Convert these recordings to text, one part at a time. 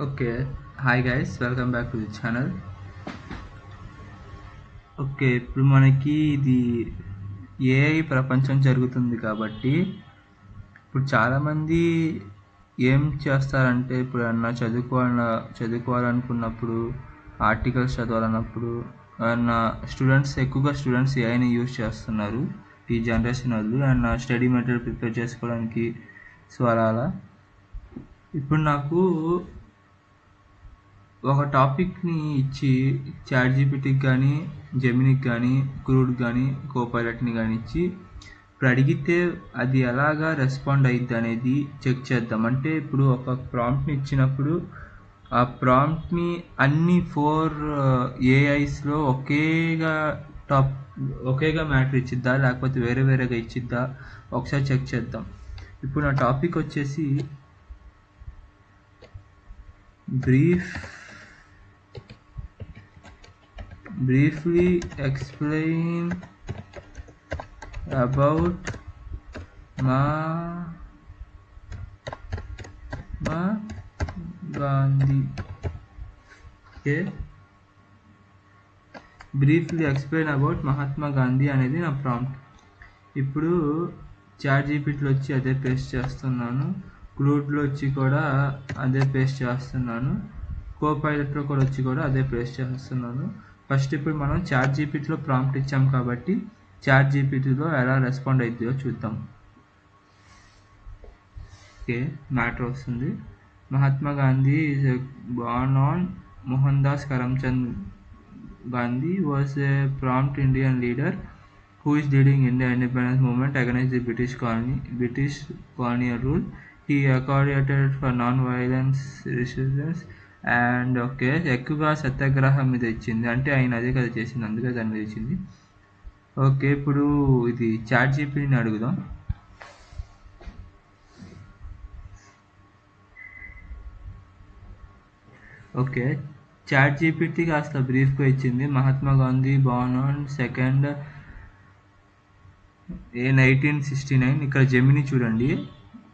Okay. Hi guys, welcome back to the channel. Okay, ఇప్పుడు మనకి ఇది ఏఐ ప్రపంచం జరుగుతుంది కాబట్టి ఇప్పుడు చాలామంది ఏం చేస్తారంటే ఇప్పుడు ఏమన్నా చదువుకోవాలనుకున్నప్పుడు, ఆర్టికల్స్ చదవాలన్నప్పుడు ఏమన్నా ఎక్కువగా స్టూడెంట్స్ ఏఐని యూజ్ చేస్తున్నారు ఈ జనరేషన్ వాళ్ళు. ఏమన్నా స్టడీ మెటీరియల్ ప్రిపేర్ చేసుకోవడానికి. సో అలా ఇప్పుడు నాకు ఒక టాపిక్ని ఇచ్చి చాట్‌జీపీటీకి కానీ, జెమినీకి కానీ, క్రూడ్‌కి కానీ, కోపైలట్‌ని కానీ ఇచ్చి ఇప్పుడు అడిగితే అది ఎలాగా రెస్పాండ్ అయ్యిద్ది అనేది చెక్ చేద్దాం. అంటే ఇప్పుడు ఒక ప్రాంప్ట్ని ఇచ్చినప్పుడు ఆ ప్రాంప్ట్ని అన్ని 4 ఏఐస్లో ఒకేగా మ్యాటర్ ఇచ్చిద్దా, లేకపోతే వేరే వేరేగా ఇచ్చిద్దా ఒకసారి చెక్ చేద్దాం. ఇప్పుడు నా టాపిక్ వచ్చేసి briefly explain about Mahatma Gandhi. Okay, briefly explain about Mahatma Gandhi అనేది నా ప్రాంప్ట్. ఇప్పుడు చాట్‌జీపీటీలో వచ్చి అదే పేస్ట్ చేస్తున్నాను, క్రూడ్లో వచ్చి కూడా అదే పేస్ట్ చేస్తున్నాను, కోపైలట్లో కూడా వచ్చి కూడా అదే పేస్ట్ చేస్తున్నాను. ఫస్ట్ ఇప్పుడు మనం చాట్‌జీపీటీలో ప్రాంప్ట్ ఇచ్చాం కాబట్టి చాట్‌జీపీటీలో ఎలా రెస్పాండ్ అవుతుందో చూద్దాం. ఓకే, మ్యాటర్ వస్తుంది. Mahatma Gandhi is born on Mohandas Karamchand Gandhi was a prompt Indian leader who is leading India independence movement against the British colonial rule. He advocated for non-violence resistance and okay ఎక్కువగా సత్యాగ్రహం మీద ఇచ్చింది, అంటే ఆయన అదే కదా చేసింది, అందుకే దాని మీద ఇచ్చింది. ఓకే, ఇప్పుడు ఇది చాట్‌జీపీటీని అడుగుదాం. ఓకే, చాట్‌జీపీటీ కాస్త బ్రీఫ్గా ఇచ్చింది. Mahatma Gandhi born on 2nd 1969. ఇక్కడ జెమిని చూడండి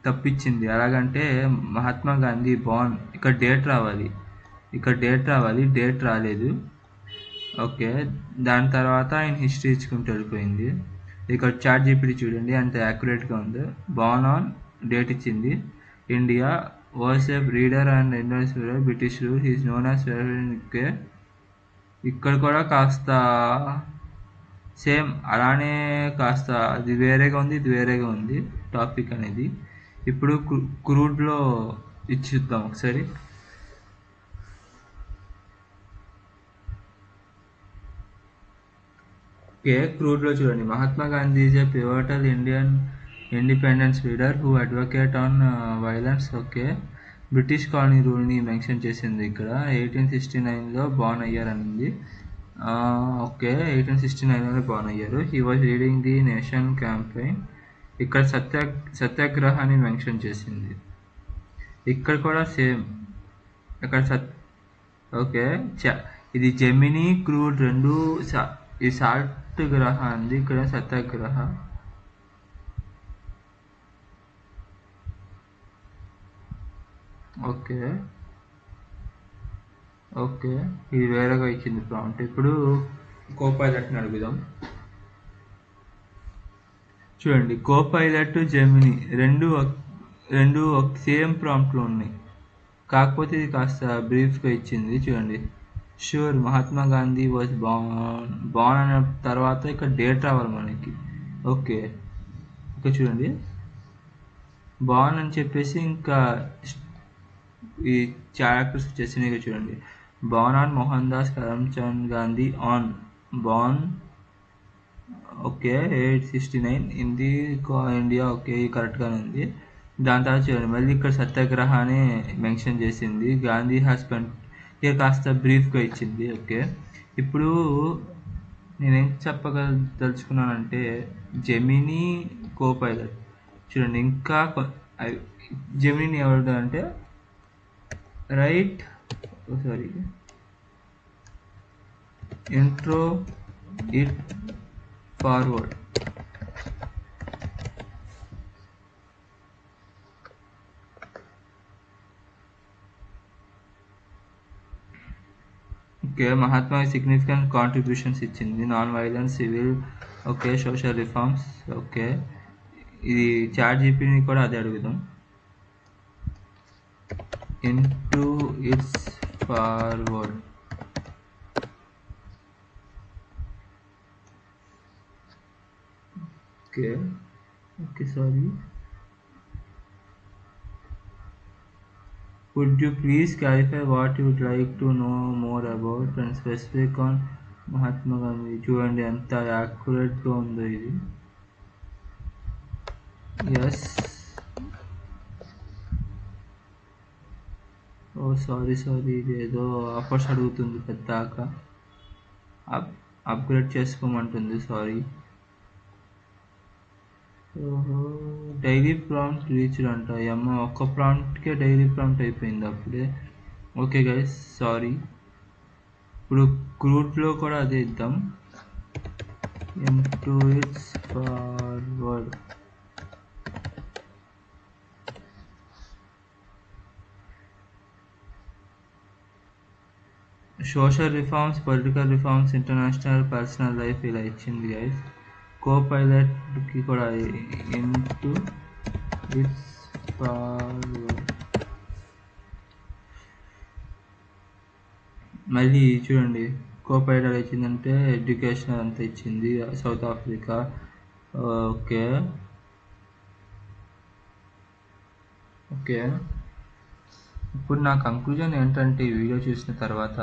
తప్పిచ్చింది. ఎలాగంటే మహాత్మా గాంధీ బార్న్, ఇక్కడ డేట్ రావాలి, డేట్ రాలేదు. ఓకే, దాని తర్వాత ఆయన హిస్టరీ ఇచ్చుకుంటూ వెళ్ళిపోయింది. ఇక్కడ చాట్‌జీపీటీ చూడండి ఎంత యాక్యురేట్గా ఉందో. born on డేట్ ఇచ్చింది. India was a breeder and investor British rule. He is known as okay, ఇక్కడ కూడా కాస్త సేమ్ అలానే కాస్త అది వేరేగా ఉంది, ఇది వేరేగా ఉంది టాపిక్ అనేది. ఇప్పుడు క్రూడ్లో ఇచ్చిద్దాం ఒకసారి. ఓకే, క్రూడ్లో చూడండి. Mahatma Gandhi is a pivotal Indian independence leader who advocate on violence. Okay, British colony రూల్ని మెన్షన్ చేసింది ఇక్కడ. 1869లో బార్న్ అయ్యారనింది. ఓకే, 1869లోనే బార్న్ అయ్యారు. He was leading the nation campaign. ఇక్కడ సత్యాగ్రహాన్ని మెన్షన్ చేసింది. ఇక్కడ కూడా సేమ్. ఇక్కడ ఓకే, ఇది జెమిని క్రూడ్ రెండు ఈ సాల్ట్ గ్రహ అంది, ఇక్కడ సత్యాగ్రహ. ఓకే ఓకే, ఇది వేరేగా ఇచ్చింది ప్రాంప్ట్. ఇప్పుడు కోపైలట్ని అడుగుదాం. చూడండి, కోపైలట్ జెమిని రెండు సేమ్ ప్రాంప్ట్లో ఉన్నాయి, కాకపోతే ఇది కాస్త బ్రీఫ్గా ఇచ్చింది. చూడండి, sure Mahatma Gandhi was born అనే తర్వాత ఇక్కడ డేట్ రావాలి మనకి. ఓకే, ఇక్కడ చూడండి బార్న్ అని చెప్పేసి ఇంకా ఈ క్యారెక్టర్స్ వచ్చేసి ఇక్కడ చూడండి. born on Mohandas Karamchand Gandhi on born okay 869 Hindi India. Okay, కరెక్ట్గానే ఉంది. దాని తర్వాత చూడండి మళ్ళీ ఇక్కడ సత్యాగ్రహాన్ని మెన్షన్ చేసింది. గాంధీ హస్బెండ్ ఇక కాస్త బ్రీఫ్గా ఇచ్చింది. ఓకే, ఇప్పుడు నేనేం చెప్పగలుచుకున్నానంటే జెమిని కోపైలట్ చూడండి. ఇంకా జెమిని ఎవరు అంటే write intro it forward. Okay, Mahatma significant contributions ఇచ్చింది. Non violence, civil, okay, social reforms. Okay, ఇది చాట్ జీపీటీని కూడా అదే అడుగుదాం. Into it's forward. Okay okay, sorry. Would you please clarify what you would like to know more about and specific on Mahatma Gandhi? చూడండి ఎంత యాక్యురేట్గా ఉందో ఇది. ఎస్. ఓ సారీ, ఇది ఏదో ఆఫర్స్ అడుగుతుంది పెద్దాక. అప్గ్రేడ్ చేసుకోమంటుంది. సారీ. ఓహో, డైలీ ప్రాంప్ట్ రీచ్డ్ అంట. అమ్మ, ఒక్క ప్రాంప్ట్కే డైలీ ప్రాంప్ట్ అయిపోయింది అప్పుడే. Okay guys, sorry. ఇప్పుడు క్రూడ్లో కూడా అదే ఇద్దాం. Into it's forward. Social reforms, political reforms, international, personal life ఇలా ఇచ్చింది గైస్. కోపైలట్కి కూడా ఇంటూ ఇట్స్ ఫార్వర్డ్. మళ్ళీ చూడండి, కోపైలట్ ఇచ్చిందంటే ఎడ్యుకేషనల్ అంతా ఇచ్చింది. South Africa. Okay okay. ఇప్పుడు నా కంక్లూజన్ ఏంటంటే ఈ వీడియో చూసిన తర్వాత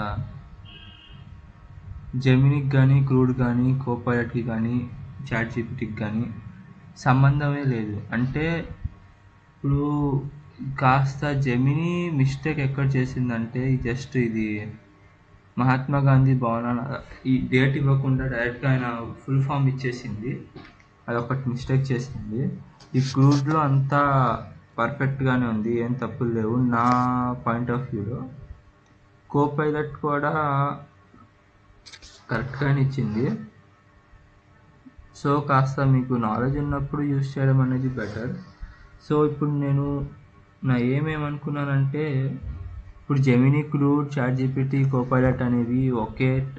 జెమినికి కానీ, క్రూడ్ కానీ, కోపైలట్కి కానీ, చాట్ జీపీటీకి కానీ సంబంధమే లేదు. అంటే ఇప్పుడు కాస్త జెమిని మిస్టేక్ ఎక్కడ చేసిందంటే జస్ట్ ఇది మహాత్మా గాంధీ భవన్ ఈ డేట్ ఇవ్వకుండా డైరెక్ట్గా ఆయన ఫుల్ ఫామ్ ఇచ్చేసింది. అదొకటి మిస్టేక్ చేసింది. ఈ క్రూడ్లో అంతా పర్ఫెక్ట్గానే ఉంది, ఏం తప్పులు లేవు నా పాయింట్ ఆఫ్ వ్యూలో. కోపైలట్ కూడా కరెక్ట్గానే ఇచ్చింది. సో కాస్త మీకు నాలెడ్జ్ ఉన్నప్పుడు యూస్ చేయడం అనేది బెటర్. సో ఇప్పుడు నేను నా ఏమేమనుకున్నానంటే, ఇప్పుడు Gemini, Claude, chat GPT, Copilot అనేవి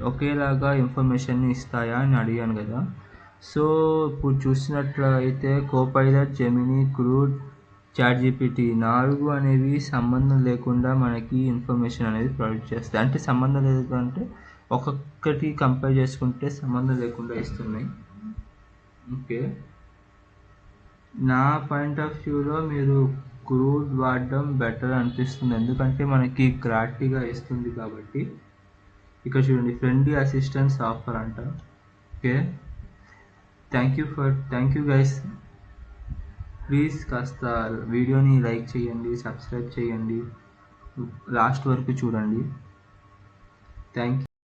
ఒకేలాగా ఇన్ఫర్మేషన్ని ఇస్తాయా అని అడిగాను కదా. సో ఇప్పుడు చూసినట్లయితే Copilot, Gemini, Claude, chat GPT 4 అనేవి సంబంధం లేకుండా మనకి ఇన్ఫర్మేషన్ అనేది ప్రొవైడ్ చేస్తాయి. అంటే సంబంధం లేదు అంటే ఒక్కొక్కటి కంపేర్ చేసుకుంటే సంబంధం లేకుండా ఇస్తున్నాయి. ఓకే, నా పాయింట్ ఆఫ్ వ్యూలో మీరు క్రూడ్ వాడడం బెటర్ అనిపిస్తుంది, ఎందుకంటే మనకి క్లారిటీగా ఇస్తుంది కాబట్టి. ఇక్కడ చూడండి, ఫ్రెండ్లీ అసిస్టెన్స్ ఆఫర్ అంట. Okay, thank you guys. Please కాస్త వీడియోని లైక్ చేయండి, సబ్స్క్రైబ్ చేయండి, లాస్ట్ వరకు చూడండి. Thank you.